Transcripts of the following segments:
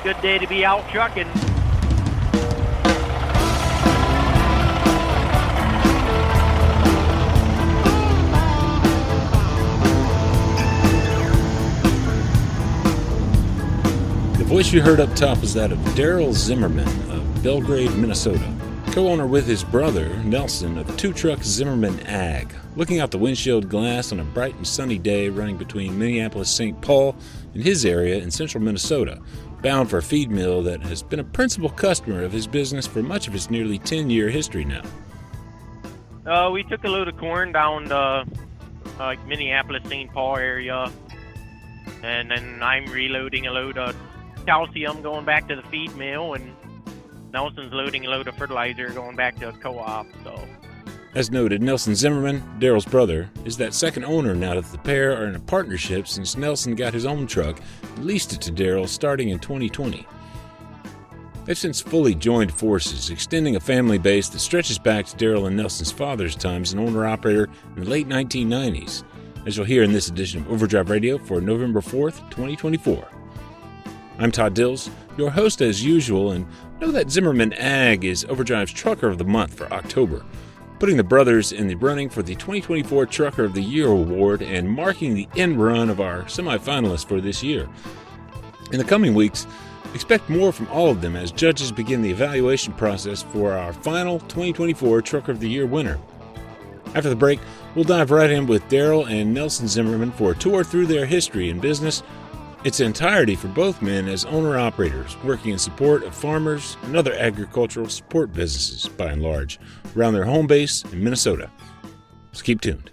Good day to be out trucking. The voice you heard up top is that of Daryl Zimmerman of Belgrade, Minnesota, co-owner with his brother, Nelson, of two-truck Zimmerman Ag, looking out the windshield glass on a bright and sunny day running between Minneapolis-St. Paul and his area in central Minnesota, bound for a feed mill that has been a principal customer of his business for much of its nearly 10-year history now. We took a load of corn down to Minneapolis-St. Paul area, and then I'm reloading a load of calcium going back to the feed mill, and Nelson's loading a load of fertilizer going back to a co-op. So, as noted, Nelson Zimmerman, Daryl's brother, is that second owner now that the pair are in a partnership since Nelson got his own truck and leased it to Daryl starting in 2020. They've since fully joined forces, extending a family base that stretches back to Daryl and Nelson's father's time as an owner-operator in the late 1990s, as you'll hear in this edition of Overdrive Radio for November 4th, 2024. I'm Todd Dills, your host as usual, and know that Zimmerman Ag is Overdrive's Trucker of the Month for October, putting the brothers in the running for the 2024 Trucker of the Year award and marking the end run of our semi-finalists for this year. In the coming weeks, expect more from all of them as judges begin the evaluation process for our final 2024 Trucker of the Year winner. After the break, we'll dive right in with Daryl and Nelson Zimmerman for a tour through their history in business, its entirety for both men as owner-operators, working in support of farmers and other agricultural support businesses, by and large, around their home base in Minnesota. So keep tuned.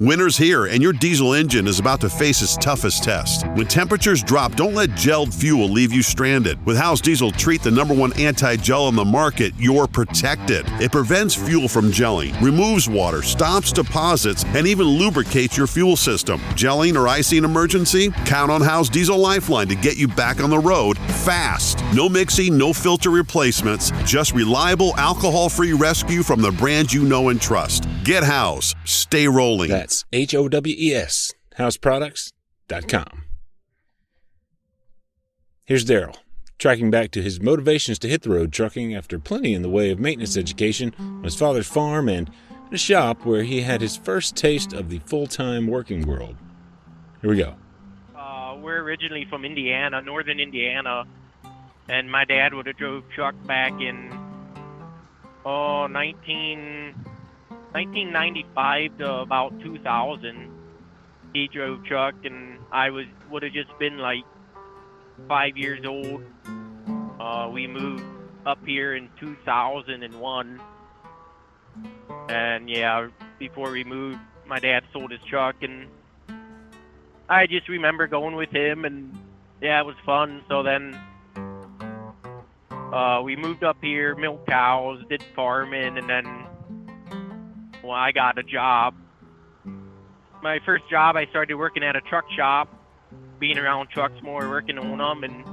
Winter's here, and your diesel engine is about to face its toughest test. When temperatures drop, don't let gelled fuel leave you stranded. With House Diesel Treat, the #1 anti-gel on the market, you're protected. It prevents fuel from gelling, removes water, stops deposits, and even lubricates your fuel system. Gelling or icing emergency? Count on House Diesel Lifeline to get you back on the road fast. No mixing, no filter replacements, just reliable alcohol-free rescue from the brand you know and trust. Get House. Stay rolling. That's HOWES, houseproducts.com. Here's Daryl, tracking back to his motivations to hit the road trucking after plenty in the way of maintenance education on his father's farm and in a shop where he had his first taste of the full-time working world. Here we go. We're originally from Indiana, northern Indiana, and my dad would have drove truck back in 1995 to about 2000. He drove truck, and I would have just been like 5 years old. We moved up here in 2001, and yeah, before we moved, my dad sold his truck, and I just remember going with him, and yeah, it was fun. So then we moved up here, milked cows, did farming, and then I got a job. My first job, I started working at a truck shop, being around trucks more, working on them, and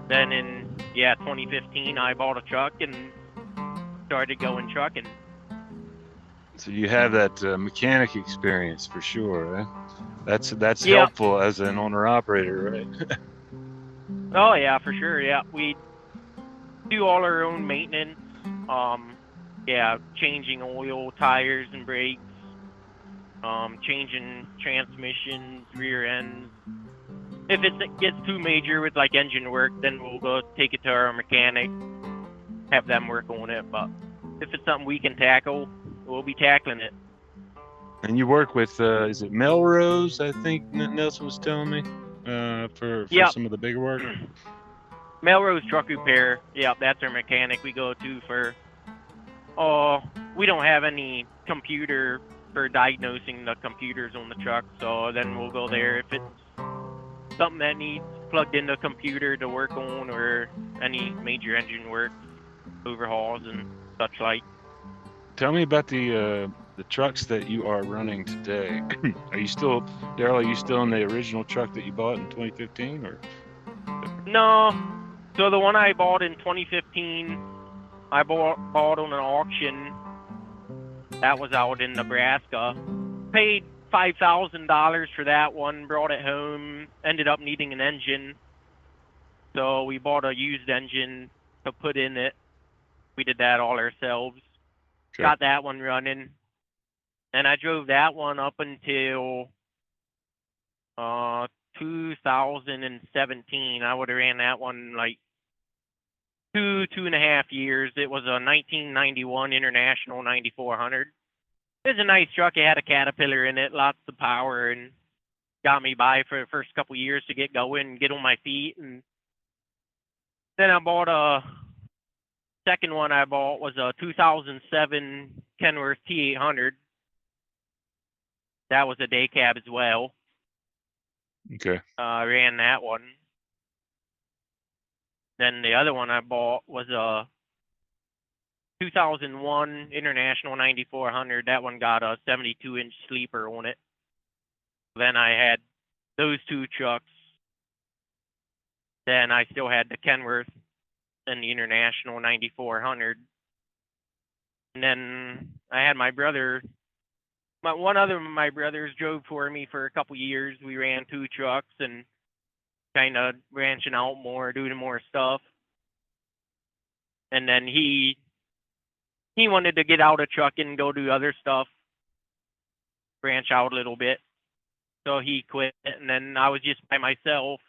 then in 2015, I bought a truck and started going trucking. So you have that mechanic experience for sure, eh? That's helpful as an owner-operator, right? Oh, yeah, for sure, yeah. We do all our own maintenance, changing oil, tires, and brakes, changing transmissions, rear ends. If it gets too major with like engine work, then we'll go take it to our mechanic, have them work on it. But if it's something we can tackle, we'll be tackling it. And you work with, is it Melrose, I think Nelson was telling me, for some of the bigger work? Melrose Truck Repair, that's our mechanic we go to for, we don't have any computer for diagnosing the computers on the truck, so then we'll go there if it's something that needs plugged into a computer to work on, or any major engine work, overhauls and such like. Tell me about the trucks that you are running today. Are you still, Daryl, are you still in the original truck that you bought in 2015? Or? No. So the one I bought in 2015, I bought on an auction. That was out in Nebraska. Paid $5,000 for that one, brought it home, ended up needing an engine. So we bought a used engine to put in it. We did that all ourselves. Okay. Got that one running. And I drove that one up until 2017. I would have ran that one like 2.5 years. It was a 1991 International 9400. It was a nice truck. It had a Caterpillar in it, lots of power, and got me by for the first couple years to get going and get on my feet. And then I bought second one I bought was a 2007 Kenworth T800. That was a day cab as well. Okay. I ran that one. Then the other one I bought was a 2001 International 9400. That one got a 72-inch sleeper on it. Then I had those two trucks. Then I still had the Kenworth and the International 9400. And then I had my brother. One other of my brothers drove for me for a couple years. We ran two trucks and kind of branching out more, doing more stuff. And then he wanted to get out of trucking and go do other stuff, branch out a little bit. So he quit, and then I was just by myself.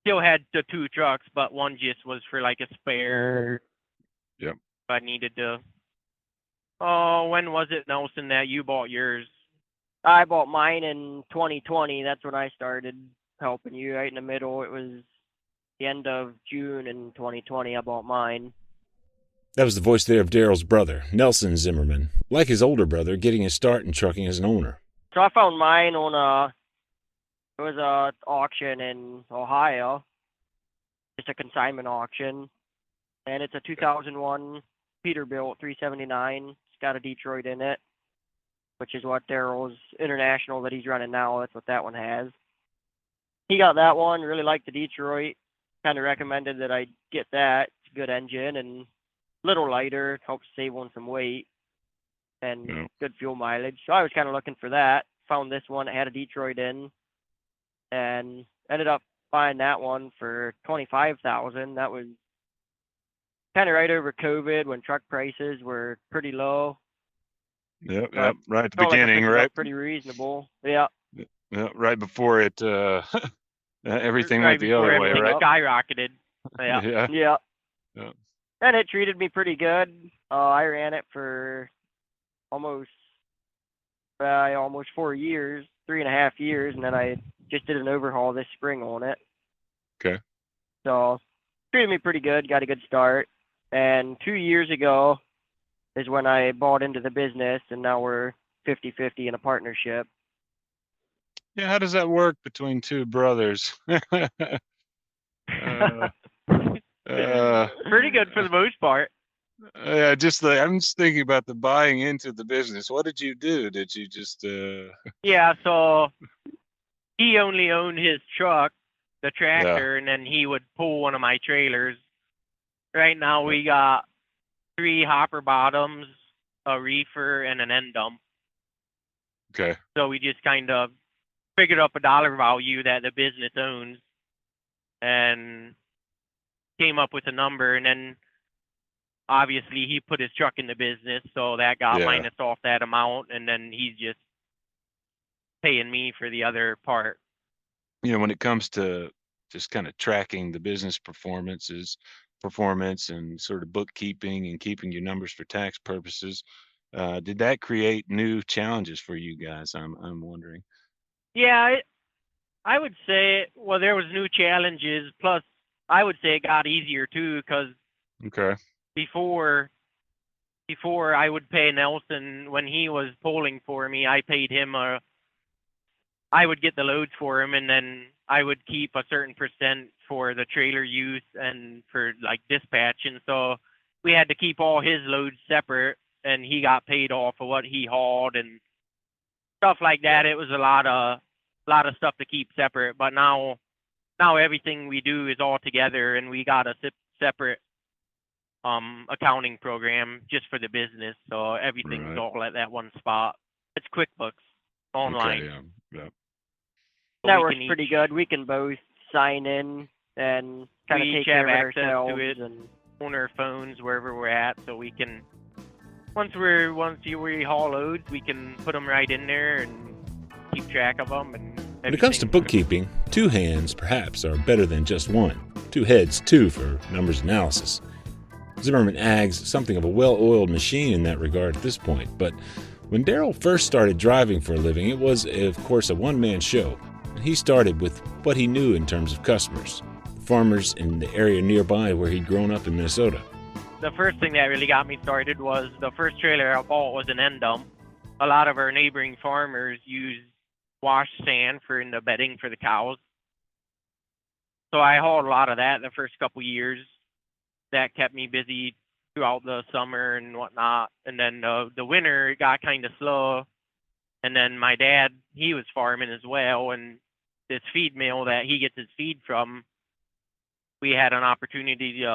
Still had the two trucks, but one just was for like a spare. Yep. If I needed to. Oh, when was it, Nelson, that you bought yours? I bought mine in 2020. That's when I started helping you right in the middle. It was the end of June in 2020 I bought mine. That was the voice there of Daryl's brother, Nelson Zimmerman, like his older brother, getting his start in trucking as an owner. So I found mine on it was a auction in Ohio. It's a consignment auction. And it's a 2001 Peterbilt 379. It's got a Detroit in it, which is what Daryl's International that he's running now, that's what that one has. He got that one, really liked the Detroit. Kind of recommended that I get that. It's a good engine and a little lighter, helps save on some weight, and good fuel mileage. So I was kind of looking for that. Found this one that had a Detroit in, and ended up buying that one for $25,000. That was kind of right over COVID when truck prices were pretty low. Yep, right at the Felt like I beginning, picked it right? up pretty reasonable. Yeah. Yeah, right before it, everything Right went the other way, everything right? skyrocketed. Yeah. Yeah. Yeah. And it treated me pretty good. I ran it for almost 4 years, 3.5 years, and then I just did an overhaul this spring on it. Okay. So treated me pretty good, got a good start. And 2 years ago is when I bought into the business, and now we're 50-50 in a partnership. Yeah, how does that work between two brothers? Pretty good for the most part. Yeah, I'm just thinking about the buying into the business. What did you do? Did you just Yeah, so he only owned his truck, the tractor, and then he would pull one of my trailers. Right now we got 3 hopper bottoms, a reefer, and an end dump. Okay. So we just kind of figured up a dollar value that the business owns and came up with a number, and then obviously he put his truck in the business, so that got minus off that amount, and then he's just paying me for the other part. You know, when it comes to just kind of tracking the business performance and sort of bookkeeping and keeping your numbers for tax purposes, did that create new challenges for you guys? I'm wondering. Yeah, I would say, well, there was new challenges, plus I would say it got easier too, because before I would pay Nelson when he was pulling for me, I paid him I would get the loads for him, and then I would keep a certain percent for the trailer use and for like dispatch, and so we had to keep all his loads separate, and he got paid off of what he hauled and stuff like that. It was a lot of stuff to keep separate, but now everything we do is all together, and we got a separate accounting program just for the business, so everything's all at that one spot. It's QuickBooks online. Okay, yeah. That works pretty good. We can both sign in and kind of We take each care have of it access ourselves. to it. And on our phones wherever we're at, so we can once we haul loads, we can put them right in there and keep track of them. And When it comes to bookkeeping, 2 hands perhaps are better than just 1. 2 heads too for numbers analysis. Zimmerman Ag's something of a well-oiled machine in that regard at this point, but when Daryl first started driving for a living, it was, of course, a one-man show. He started with what he knew in terms of customers, farmers in the area nearby where he'd grown up in Minnesota. The first thing that really got me started was the first trailer I bought was an end dump. A lot of our neighboring farmers use wash sand in the bedding for the cows. So I hauled a lot of that the first couple years. That kept me busy throughout the summer and whatnot. And then the winter, it got kind of slow. And then my dad, he was farming as well. And this feed mill that he gets his feed from, we had an opportunity.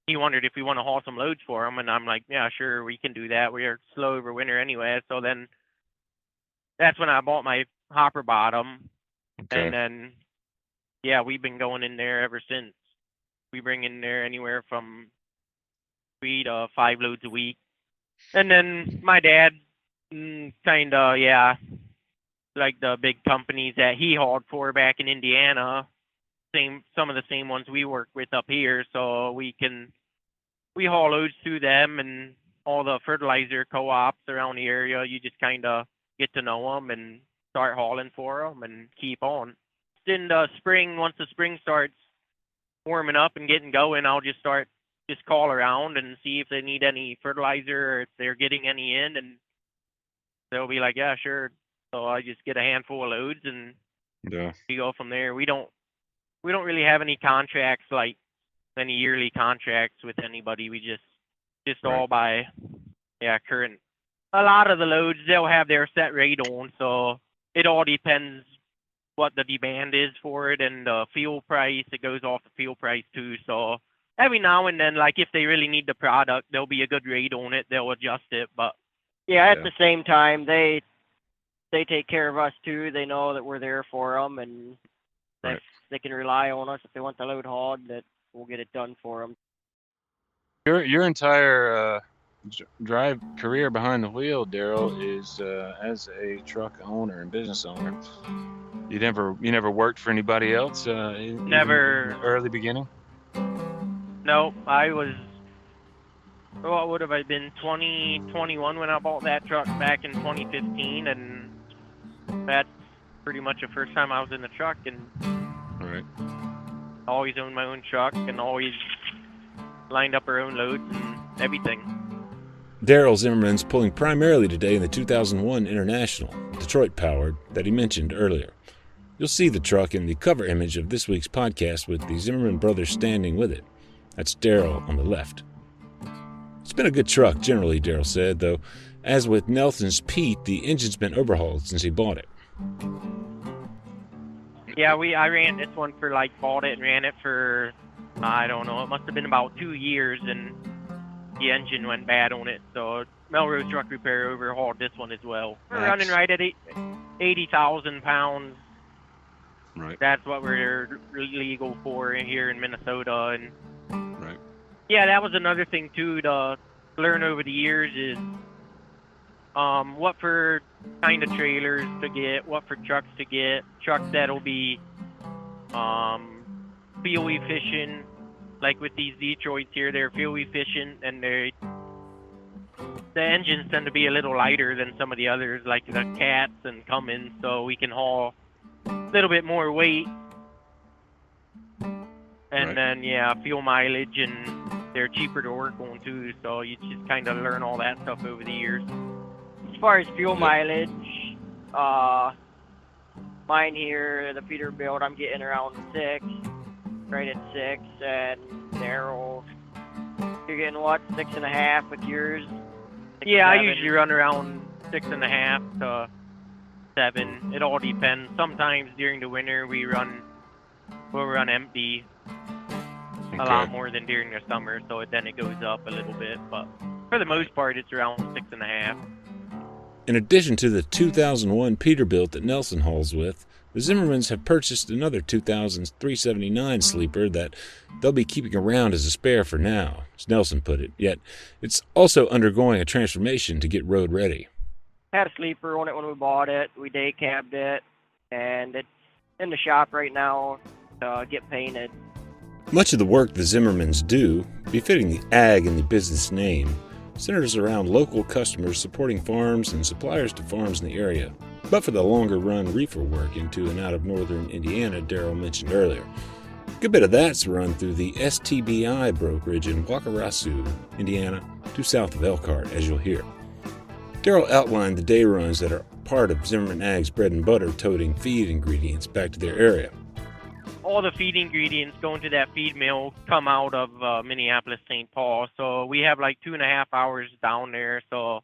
He wondered if we want to haul some loads for him. And I'm like, yeah, sure, we can do that. We are slow over winter anyway. So then that's when I bought my hopper bottom. Okay. And then, yeah, we've been going in there ever since. We bring in there anywhere from 3 to 5 loads a week. And then my dad, kind of, yeah, like the big companies that he hauled for back in Indiana, some of the same ones we work with up here. So we haul loads through them, and all the fertilizer co-ops around the area. You just kind of get to know them and start hauling for them and keep on. In the spring, once the spring starts warming up and getting going, I'll just call around and see if they need any fertilizer or if they're getting any in, and they'll be like, yeah, sure. So I just get a handful of loads and we go from there. We don't really have any contracts, like any yearly contracts with anybody. We just all by current. A lot of the loads, they'll have their set rate on, so it all depends what the demand is for it, and the fuel price. It goes off the fuel price too. So every now and then, like if they really need the product, there'll be a good rate on it. They'll adjust it. But at the same time, they take care of us too. They know that we're there for them, and that they can rely on us if they want the load hauled. That we'll get it done for them. Your entire drive career behind the wheel, Daryl, is as a truck owner and business owner. You never worked for anybody else? Never. In the early beginning? No, I was. What would have I been? 21 when I bought that truck back in 2015, and that's pretty much the first time I was in the truck. And right. I always owned my own truck and always lined up our own loads and everything. Daryl Zimmerman's pulling primarily today in the 2001 International, Detroit-powered, that he mentioned earlier. You'll see the truck in the cover image of this week's podcast with the Zimmerman brothers standing with it. That's Daryl on the left. It's been a good truck, generally, Daryl said, though, as with Nelson's Pete, the engine's been overhauled since he bought it. Yeah, I ran this one bought it and ran it for, I don't know, it must have been about 2 years, and the engine went bad on it, so Melrose Truck Repair overhauled this one as well. We're running right at 80,000 pounds. Right. That's what we're legal for here in Minnesota. And right. Yeah, that was another thing too to learn over the years is what for kind of trailers to get, what for trucks to get, trucks that'll be fuel efficient. Like with these Detroits here, they're fuel efficient, and the engines tend to be a little lighter than some of the others, like the Cats and Cummins, so we can haul a little bit more weight. And then, fuel mileage, and they're cheaper to work on too, so you just kind of learn all that stuff over the years. As far as fuel mileage, mine here, the Peterbilt, I'm getting around 6. Right at 6, and Daryl, you're getting what, 6.5 with yours? 6, yeah, 7? I usually run around 6.5 to 7. It all depends. Sometimes during the winter we'll run empty a lot more than during the summer, so then it goes up a little bit. But for the most part, it's around 6.5. In addition to the 2001 Peterbilt that Nelson hauls with, The Zimmermans have purchased another 2000 379 sleeper that they'll be keeping around as a spare for now, as Nelson put it, yet it's also undergoing a transformation to get road ready. Had a sleeper on it when we bought it. We day cabbed it, and it's in the shop right now to get painted. Much of the work the Zimmermans do, befitting the ag and the business name, centers around local customers supporting farms and suppliers to farms in the area. But for the longer run reefer work into and out of northern Indiana Daryl mentioned earlier. A good bit of that's run through the STBI brokerage in Wakarasu, Indiana, due south of Elkhart, as you'll hear. Daryl outlined the day runs that are part of Zimmerman Ag's bread and butter toting feed ingredients back to their area. All the feed ingredients going to that feed mill come out of Minneapolis-St. Paul. So we have like 2.5 hours down there. So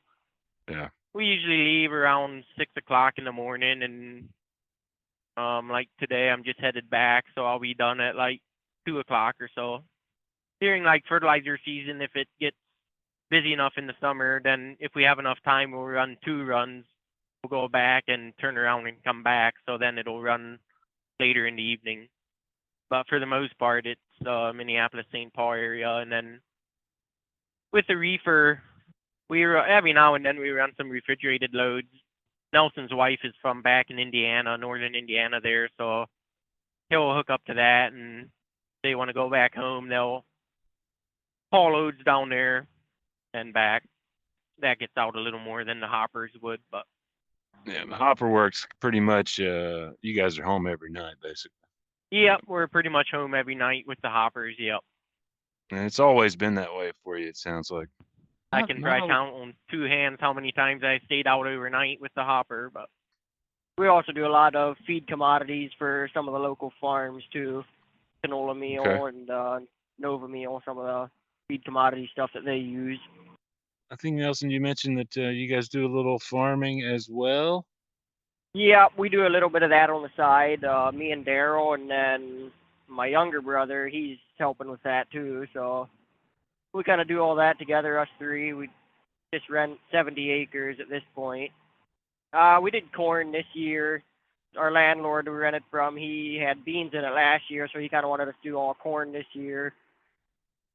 Yeah. we usually leave around 6 o'clock in the morning, and like today I'm just headed back, so I'll be done at like 2 o'clock or so. During like fertilizer season, if it gets busy enough in the summer, then if we have enough time, we'll run 2 runs. We'll go back and turn around and come back, so then it'll run later in the evening. But for the most part, it's Minneapolis-St. Paul area, and then with the reefer, every now and then we run some refrigerated loads. Nelson's wife is from back in Indiana, northern Indiana there, so he'll hook up to that, and if they want to go back home, they'll haul loads down there and back. That gets out a little more than the hoppers would, but Yeah, the hopper works pretty much. You guys are home every night, basically. yep, we're pretty much home every night with the hoppers, yep. And it's always been that way for you, it sounds like. I Not- can not try al- count on 2 hands how many times I stayed out overnight with the hopper, but We also do a lot of feed commodities for some of the local farms too. Canola meal Okay. and Nova meal, some of the feed commodity stuff that they use. I think, Nelson, you mentioned that you guys do a little farming as well. Yeah, we do a little bit of that on the side. Me and Daryl, and then my younger brother, he's helping with that too. So we kind of do all that together, us three. We just rent 70 acres at this point. We did corn this year. Our landlord we rented from, he had beans in it last year, so he kind of wanted us to do all corn this year.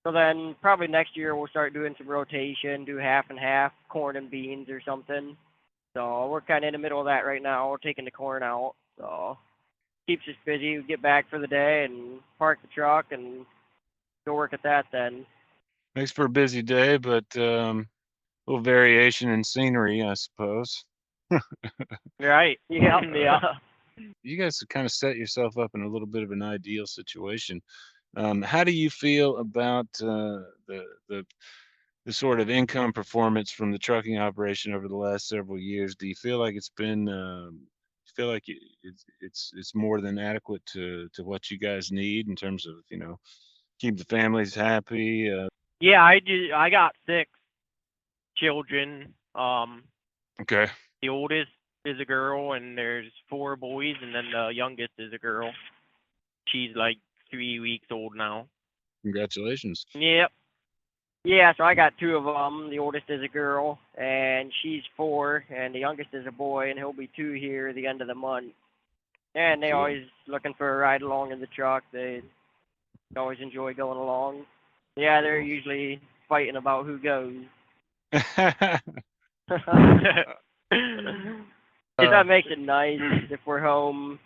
So then probably next year we'll start doing some rotation, do half and half, corn and beans or something. So we're kind of in the middle of that right now. We're taking the corn out. So keeps us busy. We get back for the day and park the truck and go work at that then. Makes for a busy day, but a little variation in scenery, I suppose. right. Yeah, yeah. You guys have kind of set yourself up in a little bit of an ideal situation. How do you feel about the sort of income performance from the trucking operation over the last several years? Do you feel like it's been it's more than adequate to what you guys need in terms of, keep the families happy? Yeah, I got 6 children. Okay. The oldest is a girl, and there's 4 boys, and then the youngest is a girl. She's like 3 weeks old now. Congratulations. Yep. Yeah, so I got 2 of them. The oldest is a girl, and she's 4, and the youngest is a boy, and he'll be 2 here at the end of the month. And they Cool. always looking for a ride along in the truck. They always enjoy going along. Yeah, they're usually fighting about who goes. That makes it nice if we're home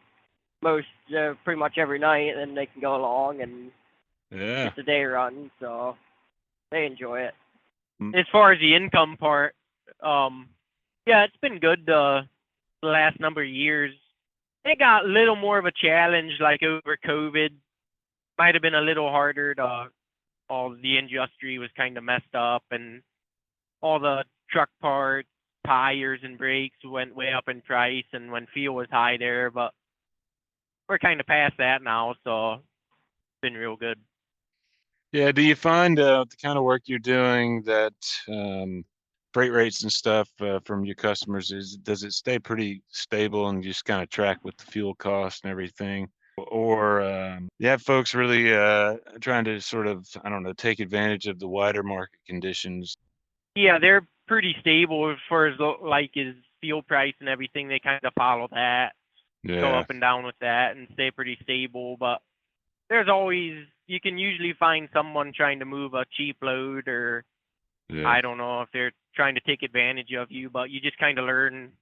pretty much every night, then they can go along and Yeah. it's a day run, so they enjoy it. As far as the income part, yeah, it's been good the last number of years. It got a little more of a challenge, like over COVID. Might have been a little harder all the industry was kind of messed up, and all the truck parts, tires, and brakes went way up in price, and when fuel was high there, but we're kind of past that now, so it's been real good. Yeah. Do you find the kind of work you're doing that freight rates and stuff from your customers does it stay pretty stable and just kind of track with the fuel cost and everything? Or you have folks really trying to sort of, I don't know, take advantage of the wider market conditions? Yeah, they're pretty stable as far as like his fuel price and everything. They kind of follow that. go up and down with that and stay pretty stable. But there's always, you can usually find someone trying to move a cheap load, or I don't know if they're trying to take advantage of you, but you just kind of learn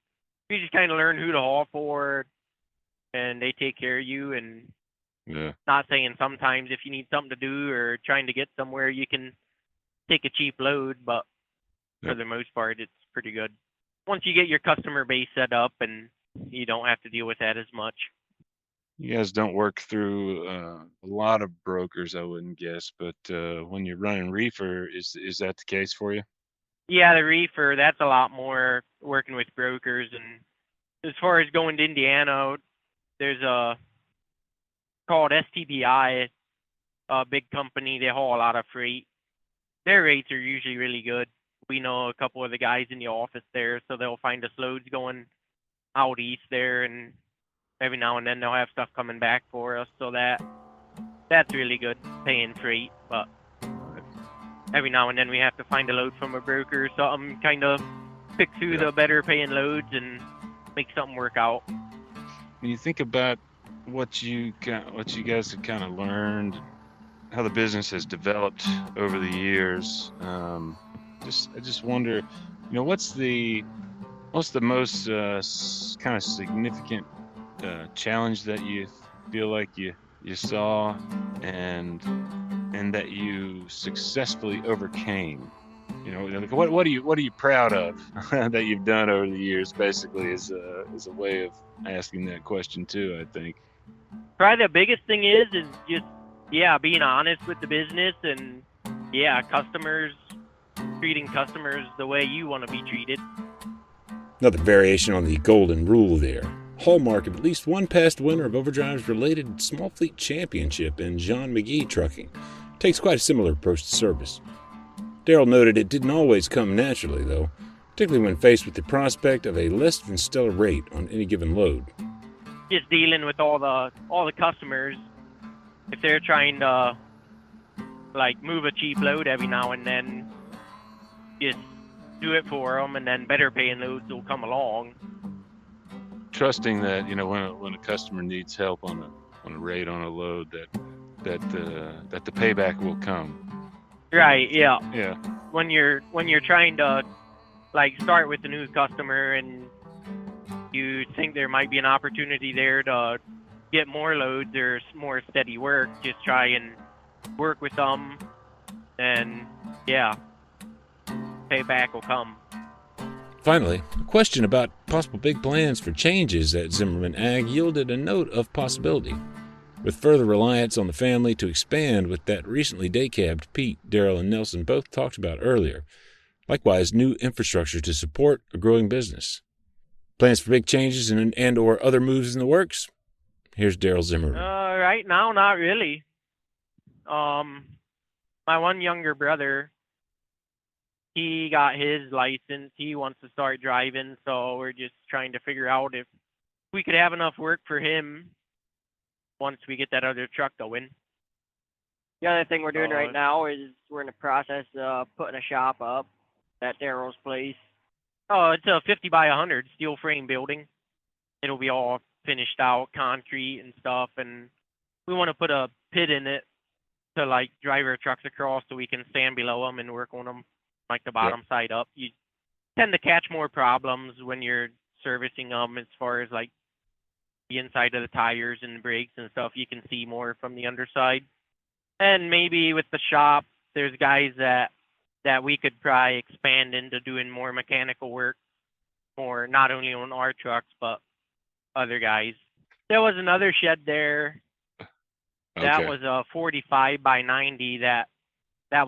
who to haul for, and they take care of you. And not saying sometimes if you need something to do or trying to get somewhere, you can take a cheap load, but for the most part, it's pretty good. Once you get your customer base set up, and you don't have to deal with that as much. You guys don't work through a lot of brokers, I wouldn't guess, but when you're running reefer, is that the case for you? Yeah, the reefer, that's a lot more working with brokers. And as far as going to Indiana, there's a called STBI, a big company. They haul a lot of freight. Their rates are usually really good. We know a couple of the guys in the office there, so they'll find us loads going out east there, and every now and then they'll have stuff coming back for us. So that's really good, paying freight. But every now and then we have to find a load from a broker or something, kind of pick through the better paying loads and make something work out. When you think about what you guys have kind of learned, how the business has developed over the years, I just wonder, what's the most kind of significant challenge that you feel like you saw and that you successfully overcame? What are you proud of that you've done over the years? Basically, is a way of asking that question too, I think. Probably the biggest thing is just being honest with the business, and treating customers the way you want to be treated. Another variation on the golden rule there. Hallmark of at least one past winner of Overdrive's related Small Fleet Championship in John McGee Trucking takes quite a similar approach to service. Daryl noted it didn't always come naturally, though, particularly when faced with the prospect of a less than stellar rate on any given load. Just dealing with all the customers, if they're trying to move a cheap load every now and then, just do it for them, and then better paying loads will come along. Trusting that when a customer needs help on a rate on a load, that the payback will come. Right. Yeah. Yeah. When you're trying to start with a new customer and you think there might be an opportunity there to get more loads or more steady work, just try and work with them, and payback will come. Finally, a question about possible big plans for changes at Zimmerman Ag yielded a note of possibility, with further reliance on the family to expand with that recently day-cabbed Pete, Daryl, and Nelson both talked about earlier. Likewise, new infrastructure to support a growing business. Plans for big changes and or other moves in the works? Here's Daryl Zimmerman. Right now, not really. My one younger brother, he got his license. He wants to start driving, so we're just trying to figure out if we could have enough work for him once we get that other truck going. The other thing we're doing right now is we're in the process of putting a shop up at Daryl's place. Oh, it's a 50 by 100 steel frame building. It'll be all finished out, concrete and stuff, and we want to put a pit in it to drive our trucks across so we can stand below them and work on them. The bottom side up. You tend to catch more problems when you're servicing them as far as the inside of the tires and the brakes and stuff. You can see more from the underside. And maybe with the shop, there's guys that we could probably expand into doing more mechanical work, or not only on our trucks, but other guys. There was another shed there. That was a 45 by 90 that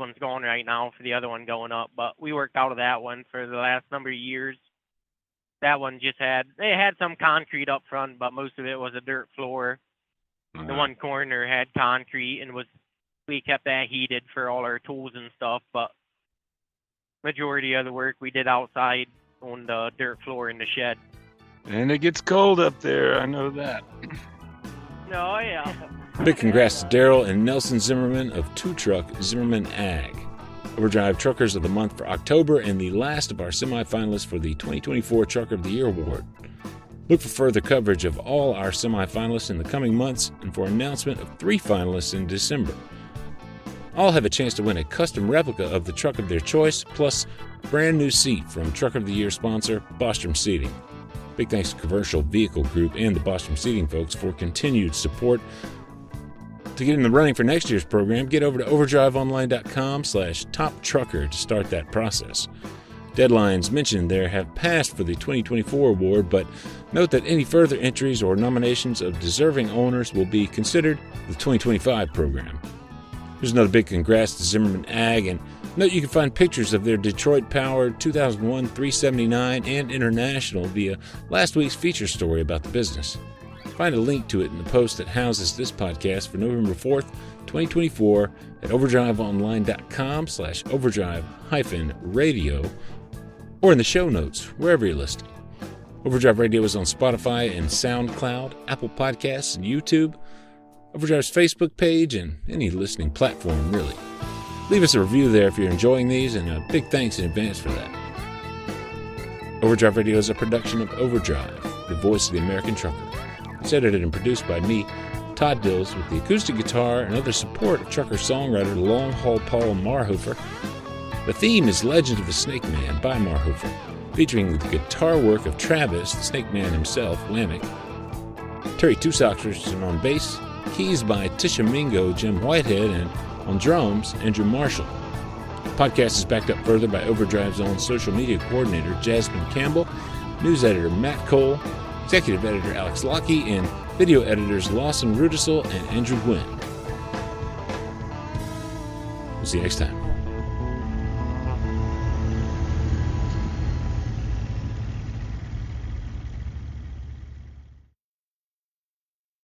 one's gone right now for the other one going up, but we worked out of that one for the last number of years. That one they had some concrete up front, but most of it was a dirt floor. The one corner had concrete, and we kept that heated for all our tools and stuff, but majority of the work we did outside on the dirt floor in the shed. And it gets cold up there, I know that. Oh, yeah. Big congrats to Daryl and Nelson Zimmerman of two-truck Zimmerman Ag, Overdrive Truckers of the Month for October, and the last of our semi-finalists for the 2024 Trucker of the Year Award. Look for further coverage of all our semi-finalists in the coming months and for announcement of 3 finalists in December. All have a chance to win a custom replica of the truck of their choice, plus brand new seat from Truck of the Year sponsor, Bostrom Seating. Big thanks to Commercial Vehicle Group and the Bostrom Seating folks for continued support. To get in the running for next year's program, get over to overdriveonline.com/toptrucker to start that process. Deadlines mentioned there have passed for the 2024 award, but note that any further entries or nominations of deserving owners will be considered for the 2025 program. Here's another big congrats to Zimmerman Ag, and note you can find pictures of their Detroit-powered 2001 379 and International via last week's feature story about the business. Find a link to it in the post that houses this podcast for November 4th, 2024 at overdriveonline.com/overdrive-radio or in the show notes, wherever you're listening. Overdrive Radio is on Spotify and SoundCloud, Apple Podcasts, and YouTube, Overdrive's Facebook page, and any listening platform, really. Leave us a review there if you're enjoying these, and a big thanks in advance for that. Overdrive Radio is a production of Overdrive, the voice of the American trucker. It's edited and produced by me, Todd Dills, with the acoustic guitar and other support of trucker songwriter Long Haul Paul Marhofer. The theme is Legend of the Snake Man by Marhofer, featuring the guitar work of Travis, the Snake Man himself, Lamech. Terry Tusoxerson on bass, keys by Tisha Mingo, Jim Whitehead, and on drums, Andrew Marshall. The podcast is backed up further by Overdrive's own social media coordinator, Jasmine Campbell, news editor Matt Cole, executive editor Alex Lockie, and video editors Lawson Rudisell and Andrew Gwynn. We'll see you next time.